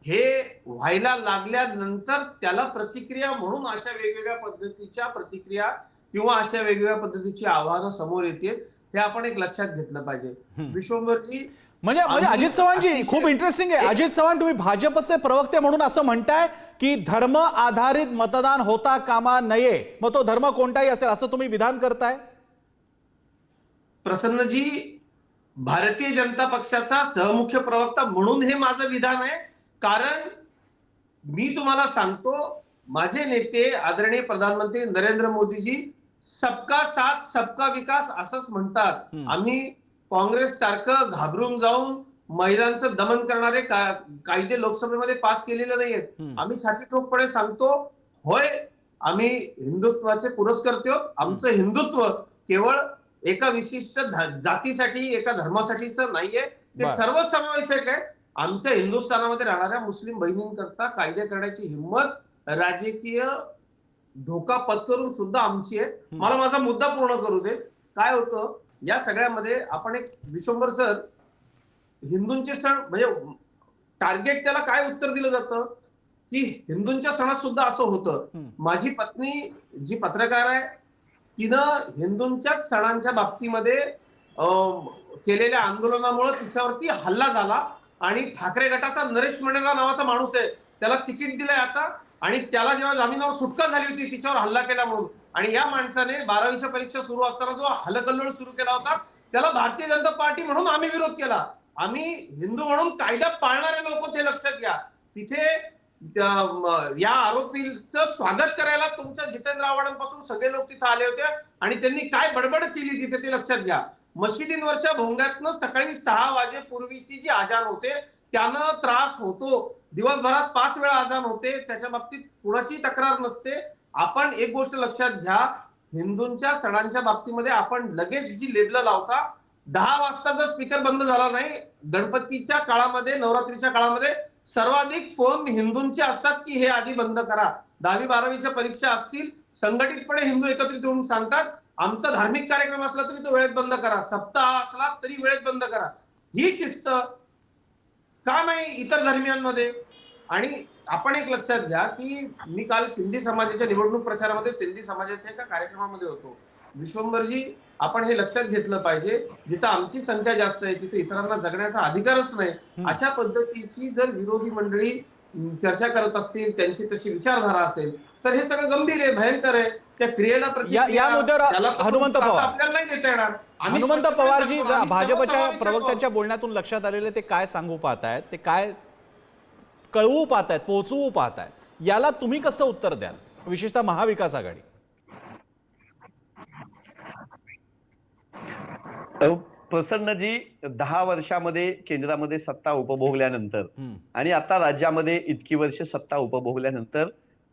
हे व्हायला लागल्यानंतर त्याला प्रतिक्रिया म्हणून अशा वेगवेगळ्या पद्धतीच्या प्रतिक्रिया किंवा अशा वेगवेगळ्या पद्धतीची आव्हानं समोर येतील, हे आपण एक लक्षात घेतलं पाहिजे. विश्वंभरजी, म्हणजे अजित चव्हाणजी खूप इंटरेस्टिंग आहे. अजित चव्हाण, तुम्ही भाजपचे प्रवक्ते म्हणून असं म्हणताय की धर्म आधारित मतदान होता कामा नये, मग तो धर्म कोणताही असेल असं तुम्ही विधान करताय? प्रसन्नजी, भारतीय जनता पक्षाचा सहमुख्य प्रवक्ता म्हणून हे माझं विधान आहे. कारण मी तुम्हाला सांगतो, माझे नेते आदरणीय प्रधानमंत्री नरेंद्र मोदीजी सबका साथ सबका विकास असंच म्हणतात. आम्ही काँग्रेस सारखं घाबरून जाऊन महिलांचं दमन करणारे कायदे लोकसभेमध्ये पास केलेले नाहीयेत. आम्ही छाती ठोकपणे सांगतो, होय आम्ही हिंदुत्वाचे पुरस्कर्ते आहोत. आमचं हिंदुत्व केवळ एका विशिष्ट जातीसाठी, एका धर्मासाठीच नाहीये, ते सर्वसमावेशक आहे. आमच्या हिंदुस्थानामध्ये राहणाऱ्या मुस्लिम बहिणींकरता कायदे करण्याची हिंमत राजकीय धोका पत्करून सुद्धा आमची आहे. मला माझा मुद्दा पूर्ण करू दे. काय होतं या सगळ्यामध्ये, आपण एक विश्वंभर सर, हिंदूंचे सण म्हणजे टार्गेट त्याला काय उत्तर दिलं जातं की हिंदूंच्या सणात सुद्धा असं होतं. माझी पत्नी जी पत्रकार आहे, तिनं हिंदूंच्याच सणांच्या बाबतीमध्ये केलेल्या आंदोलनामुळे तिच्यावरती हल्ला झाला आणि ठाकरे गटाचा नरेश मंडेला नावाचा माणूस आहे, त्याला तिकीट दिलंय आता, आणि त्याला जेव्हा जामिनावर सुटका झाली होती तिच्यावर हल्ला केला म्हणून, आणि या माणसाने 12वीच्या परीक्षा सुरू असताना जो हलकल्लोळ सुरू केला होता त्याला भारतीय जनता पार्टी म्हणून आम्ही विरोध केला. आम्ही हिंदू म्हणून कायदा पाळणारे लोक, ते लक्षात घ्या. तिथे या आरोपीचं स्वागत करायला तुमच्या जितेंद्र आव्हाडांपासून सगळे लोक तिथे आले होते आणि त्यांनी काय बडबड केली तिथे ते लक्षात घ्या. मशिदींवरच्या भोंग्यातनं सकाळी 6 वाजेपूर्वीची जी अजान होते त्यानं त्रास होतो. दिवसभरात 5 वेळा अजान होते, त्याच्या बाबतीत कुणाची तक्रार नसते. आपण एक गोष्ट लक्षात घ्या, हिंदूंच्या सणांच्या बाबतीमध्ये आपण लगेच जी लेबल लावता, 10 वाजता जर स्पीकर बंद झाला नाही, गणपतीच्या काळामध्ये, नवरात्रीच्या काळामध्ये सर्वाधिक फोन हिंदूंचे असतात की हे आधी बंद करा. 10वी 12वीच्या परीक्षा असतील, संघटितपणे हिंदू एकत्रित होऊन सांगतात आमचा धार्मिक कार्यक्रम असला तरी तो वेळेत बंद करा, सप्ताह असला तरी वेळेत बंद करा. ही शिस्त का नाही इतर धर्मियांमध्ये? आणि आपण एक लक्षात घ्या की मी काल सिंधी समाजाच्या निवडणूक प्रचारामध्ये सिंधी समाजाच्या एका कार्यक्रमामध्ये होतो. विश्वंभरजी, आपण हे लक्षात घेतलं पाहिजे, जिथं आमची संख्या जास्त आहे तिथे इतरांना जगण्याचा अधिकारच नाही. अशा पद्धतीची जर विरोधी मंडळी चर्चा करत असतील, त्यांची तशी विचारधारा असेल, तर हे सगळं गंभीर आहे, भयंकर आहे. त्या क्रियेला या मुद्द्यावर हनुमंत पवार, आपल्याला नाही देता येणार. हनुमंत पवारजी, भाजपच्या प्रवक्त्यांच्या बोलण्यातून लक्षात आलेले ते काय सांगू पाहतायत, ते काय कळवू पाहतायत, पोहोचवू पाहतायत, याला तुम्ही कसं उत्तर द्याल, विशेषतः महाविकास आघाडी? प्रसन्नजी, 10 वर्षामध्ये केंद्रामध्ये सत्ता उपभोगल्यानंतर आणि आता राज्यामध्ये इतकी वर्ष सत्ता उपभोगल्यानंतर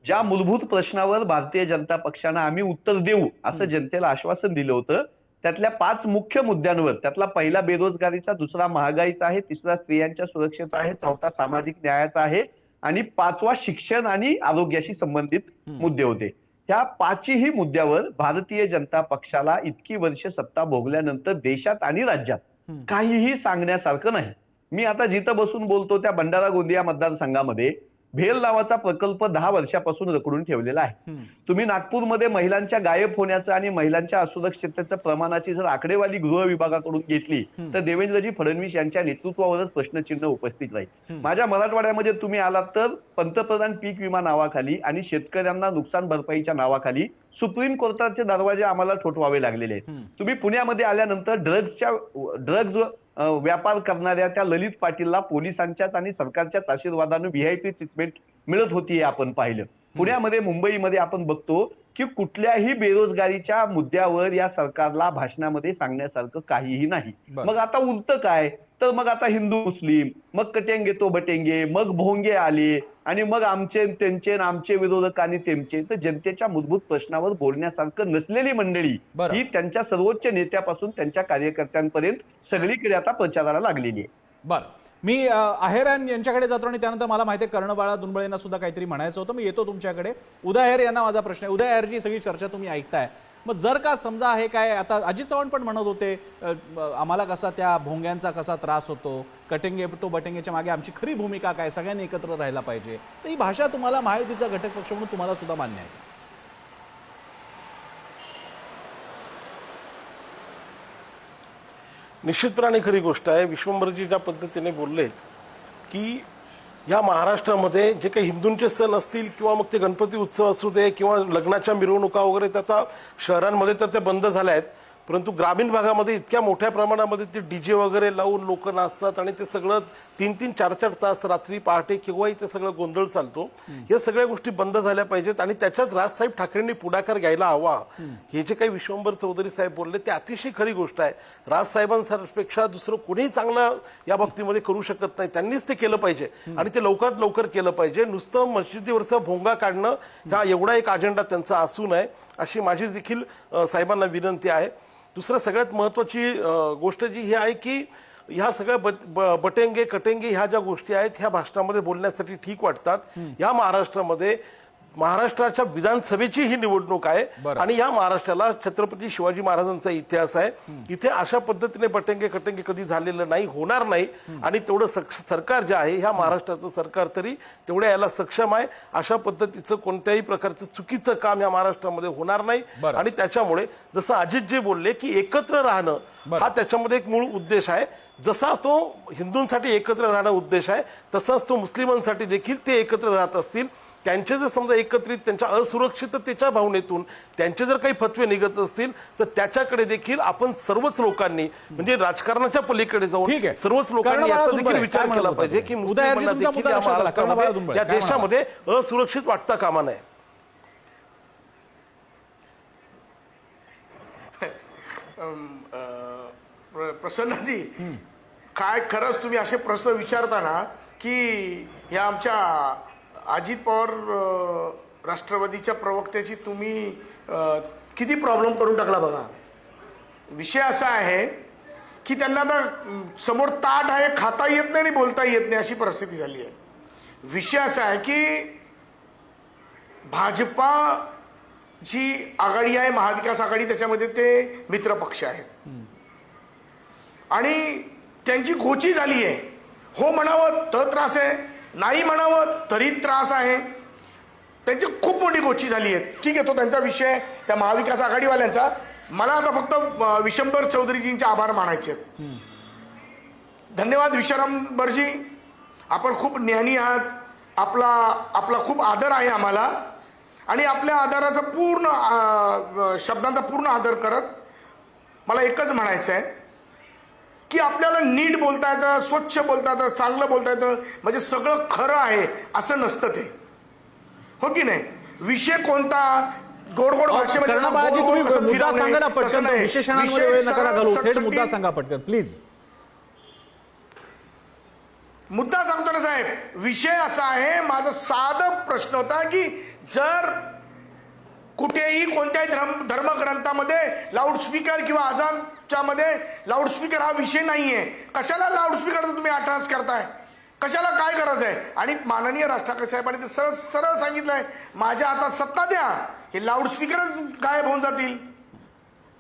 ज्या मूलभूत प्रश्नावर भारतीय जनता पक्षानं आम्ही उत्तर देऊ असं जनतेला आश्वासन दिलं होतं, त्यातल्या 5 मुख्य मुद्द्यांवर, त्यातला पहिला बेरोजगारीचा, दुसरा महागाईचा आहे, तिसरा स्त्रियांच्या सुरक्षेचा आहे, चौथा सामाजिक न्यायाचा आहे आणि 5वा शिक्षण आणि आरोग्याशी संबंधित मुद्दे होते. त्या 5ही मुद्द्यावर भारतीय जनता पक्षाला इतकी वर्ष सत्ता भोगल्यानंतर देशात आणि राज्यात काहीही सांगण्यासारखं नाही. मी आता जिथं बसून बोलतो त्या भंडारा गोंदिया मतदारसंघामध्ये भेल नावाचा प्रकल्प 10 वर्षापासून रखडून ठेवलेला आहे. तुम्ही नागपूरमध्ये महिलांच्या गायब होण्याचं आणि महिलांच्या असुरक्षिततेच्या प्रमाणाची जर आकडेवारी गृह विभागाकडून घेतली तर देवेंद्रजी फडणवीस यांच्या नेतृत्वावरच प्रश्नचिन्ह उपस्थित राहील. माझ्या मराठवाड्यामध्ये तुम्ही आलात तर पंतप्रधान पीक विमा नावाखाली आणि शेतकऱ्यांना नुकसान भरपाईच्या नावाखाली सुप्रीम कोर्टाचे दरवाजे आम्हाला ठोठवावे लागलेले आहेत. तुम्ही पुण्यामध्ये आल्यानंतर ड्रग्ज व्यापार करणाऱ्या त्या ललित पाटीलला पोलिसांच्याच आणि सरकारच्याच आशीर्वादाने व्हीआयपी ट्रीटमेंट मिळत होती हे आपण पाहिलं. पुण्यामध्ये, मुंबईमध्ये आपण बघतो की कुठल्याही बेरोजगारीच्या मुद्द्यावर या सरकारला भाषणामध्ये सांगण्यासारखं काहीही नाही. मग आता उरतं काय? तर मग आता हिंदू मुस्लिम, मग कटेंगे तो बटेंगे, मग भोंगे आले आणि मग आमचे त्यांचे, आमचे विरोधक आणि त्यांचे. तर जनतेच्या मूलभूत प्रश्नावर बोलण्यासारखं नसलेली मंडळी ही त्यांच्या सर्वोच्च नेत्यापासून त्यांच्या कार्यकर्त्यांपर्यंत सगळीकडे आता प्रचाराला लागलेली आहे. बरं, मी आहेरान यांच्याकडे जातो आणि त्यानंतर मला माहिती आहे कर्णबाळा दुनबळेंना सुद्धा काहीतरी म्हणायचं होतं. मी येतो तुमच्याकडे. उदय आहेर यांना माझा प्रश्न आहे. उदय आहेरची सगळी चर्चा तुम्ही ऐकताय, मग जर का समजा हे काय, आता अजित चव्हाण पण म्हणत होते आम्हाला कसा त्या भोंग्यांचा कसा त्रास होतो, कटेंगे तो बटेंगेच्या मागे आमची खरी भूमिका काय, सगळ्यांनी एकत्र राहायला पाहिजे, तर ही भाषा तुम्हाला महायुतीचा घटक पक्ष म्हणून तुम्हाला सुद्धा मान्य आहे? निश्चितपणे खरी गोष्ट आहे. विश्वंभरजी ज्या पद्धतीने बोललेत की या महाराष्ट्रामध्ये जे काही हिंदूंचे सण असतील किंवा मग ते गणपती उत्सव असू दे किंवा लग्नाच्या मिरवणुका वगैरे, तर आता शहरांमध्ये तर त्या बंद झाल्या आहेत, परंतु ग्रामीण भागामध्ये इतक्या मोठ्या प्रमाणामध्ये ते डीजे वगैरे लावून लोक नाचतात आणि ते सगळं 3-3, 4-4 तास रात्री पहाटे केव्हाही ते सगळं गोंधळ चालतो. या सगळ्या गोष्टी बंद झाल्या पाहिजेत आणि त्याच्यात राजसाहेब ठाकरेंनी पुढाकार घ्यायला हवा. हे जे काही विश्वंभर चौधरी साहेब बोलले ते अतिशय खरी गोष्ट आहे. राजसाहेबांपेक्षा दुसरं कोणीही चांगलं या बाबतीमध्ये करू शकत नाही. त्यांनीच ते केलं पाहिजे आणि ते लवकरात लवकर केलं पाहिजे. नुसतं मशिदीवरचा भोंगा काढणं हा एवढा एक अजेंडा त्यांचा असू नये अशी माझी देखील साहेबांना विनंती आहे. दुसरं सगळ्यात महत्त्वाची गोष्ट जी ही आहे की ह्या सगळ्या बटेंगे कटेंगे ह्या ज्या गोष्टी आहेत ह्या भाषणामध्ये बोलण्यासाठी ठीक वाटतात. या महाराष्ट्राच्या विधानसभेची ही निवडणूक आहे आणि या महाराष्ट्राला छत्रपती शिवाजी महाराजांचा इतिहास आहे. इथे अशा पद्धतीने बटेंगे कटेंगे कधी झालेलं नाही, होणार नाही. आणि तेवढं सरकार जे आहे ह्या महाराष्ट्राचं सरकार तरी तेवढ्या याला सक्षम आहे. अशा पद्धतीचं कोणत्याही प्रकारचं चुकीचं काम या महाराष्ट्रामध्ये होणार नाही. आणि त्याच्यामुळे जसं अजित जे बोलले की एकत्र राहणं हा त्याच्यामध्ये एक मूळ उद्देश आहे. जसा तो हिंदूंसाठी एकत्र राहणं उद्देश आहे तसाच तो मुस्लिमांसाठी देखील ते एकत्र राहत असतील. त्यांचे जर समजा एकत्रित त्यांच्या असुरक्षिततेच्या भावनेतून त्यांचे जर काही फतवे निघत असतील तर त्याच्याकडे देखील आपण सर्वच लोकांनी म्हणजे राजकारणाच्या पलीकडे जाऊन सर्वच लोकांनी याचा देखील विचार केला पाहिजे की मुस्लिमांना देखील या महाराष्ट्रामध्ये या देशामध्ये असुरक्षित वाटता कामा नये. प्रसन्नजी, काय खरंच तुम्ही असे प्रश्न विचारताना की या आमच्या अजित पवार राष्ट्रवादीच्या प्रवक्त्याची तुम्ही किती प्रॉब्लेम करून टाकला बघा. विषय असा आहे की त्यांना आता समोर ताट आहे, खाता येत नाही आणि बोलता येत नाही अशी परिस्थिती झाली आहे. विषय असा आहे की भाजपा जी आघाडी आहे महाविकास आघाडी त्याच्यामध्ये ते मित्र पक्ष आहेत आणि त्यांची गोची झाली आहे. हो म्हणावं तर त्रास आहे, नाही म्हणावं तरी त्रास आहे. त्यांची खूप मोठी गोची झाली आहे. ठीक आहे, तो त्यांचा विषय त्या महाविकास आघाडीवाल्यांचा. मला आता फक्त विश्वंभर चौधरीजींचे आभार मानायचे. धन्यवाद विश्वंभरजी, आपण खूप ज्ञानी आहात. आपला खूप आदर आहे आम्हाला आणि आपल्या आदराचा पूर्ण शब्दांचा पूर्ण आदर करत मला एकच म्हणायचं आहे की आपल्याला नीट बोलता येतं, स्वच्छ बोलता येतं, चांगलं बोलता येतं, म्हणजे सगळं खरं आहे असं नसतं ते. हो की नाही? विषय कोणता गोड गोड भाषेमध्ये मुद्दा सांगा ना पटकन, विशेषणांमध्ये वेळ नका घालू, थेट मुद्दा सांगा पटकन प्लीज. मुद्दा सांगतो ना साहेब. विषय असा आहे, माझा साधा प्रश्न होता की जर कुठेही कोणत्याही धर्मग्रंथामध्ये लाऊडस्पीकर किंवा अजानच्या मध्ये लाऊडस्पीकर हा विषय नाहीये, कशाला लाऊडस्पीकर तुम्ही अट्टहास करताय? कशाला, काय गरज आहे? आणि माननीय राज ठाकरे साहेबांनी ते सरळ सरळ सांगितलंय, माझ्या हातात सत्ता द्या, हे लाऊडस्पीकरच गायब होऊन जातील.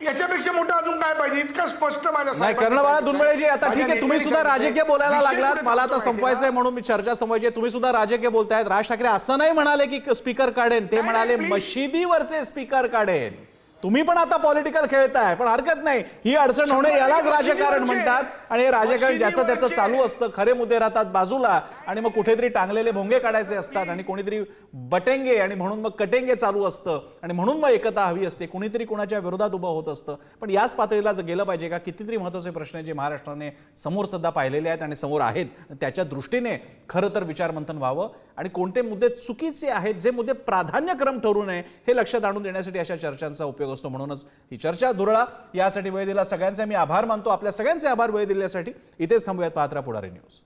याच्यापेक्षा मोठं अजून काय पाहिजे? इतकं स्पष्ट माझ्या नाही. कर्णबाळा दुर्मिळेजी, आता ठीक आहे, तुम्ही सुद्धा राजकीय बोलायला लागलात, मला आता संपवायचंय म्हणून मी चर्चा संपवायची. तुम्ही सुद्धा राजकीय बोलतायत. राज ठाकरे असं नाही म्हणाले की स्पीकर काढेन, ते म्हणाले मशिदीवरचे स्पीकर काढेन. तुम्ही पण आता पॉलिटिकल खेळताय, पण हरकत नाही. ही अडचण होणे यालाच राजकारण म्हणतात आणि हे राजकारण ज्याचं त्याचं चालू असतं. खरे मुद्दे राहतात बाजूला आणि मग कुठेतरी टांगलेले भोंगे काढायचे असतात आणि कोणीतरी बटेंगे आणि म्हणून मग कटेंगे चालू असतं आणि म्हणून मग एकता हवी असते. कोणीतरी कोणाच्या विरोधात उभं होत असतं. पण याच पातळीला गेलं पाहिजे का? कितीतरी महत्त्वाचे प्रश्न जे महाराष्ट्राने समोर सध्या पाहिलेले आहेत आणि समोर आहेत, त्याच्या दृष्टीने खरं तर विचारमंथन व्हावं आणि कोणते मुद्दे चुकीचे आहेत, जे मुद्दे प्राधान्यक्रम ठरू नये, हे लक्षात आणून देण्यासाठी अशा चर्चांचा उपयोग असतो. म्हणूनच ही चर्चा धुरळा. यासाठी वेळ दिला सगळ्यांचे मी आभार मानतो. आपल्या सगळ्यांचे आभार वेळ दिल्यासाठी. इथेच थांबूयात. पाहत राहा पुढारी न्यूज.